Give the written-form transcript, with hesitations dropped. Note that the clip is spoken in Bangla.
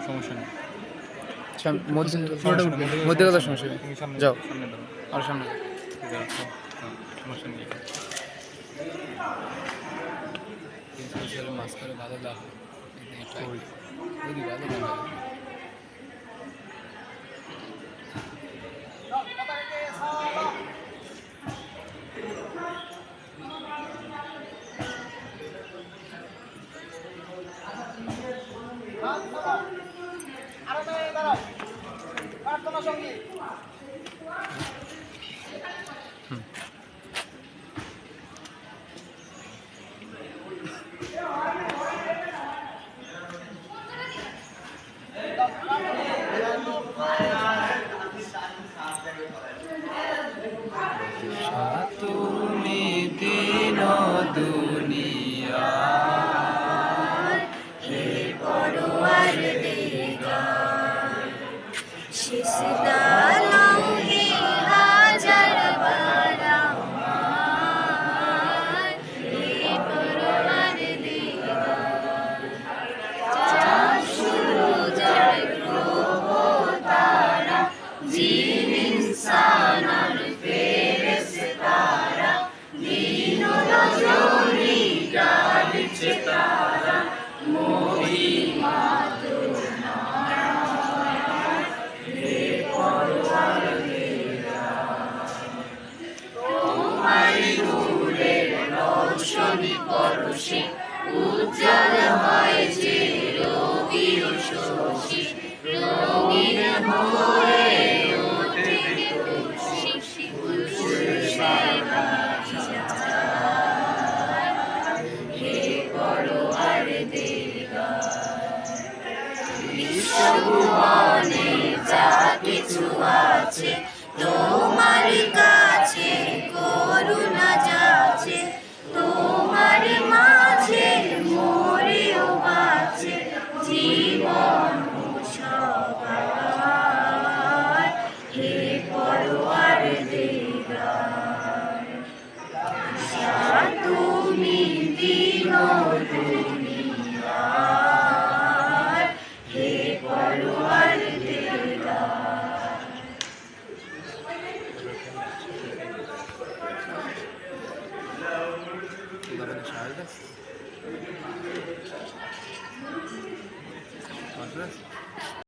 সমস্যা নেই। মধ্যে কথা সমস্যা নেই, যাও সামনে দাও, আর সামনে সমস্যা নেই। মাছ করে ভালো লাভ ওই ভালো লাভ তুমি দিন দুনিয়া হে পরওয়ার দিগার সিজদা লাও হে হাজার বারবার হে পরওয়ার দিগার চাঁদ সূরজ আর গ্রহ তারা জিন ইনসান আর ফেরেশতারা দিন রজনী জ্বালিছে তারা মহিমা তোমার হে পরওয়ার দিগার তোমার নূরের রোশনী পরশে উজ্জ্বল হয় যে রবি ও শশী রঙিন হয়ে ওঠে খুশি হে পরওয়ার দিগার বিশ্বভুবনে যা কিছু আছে তোমার কাছে করুণ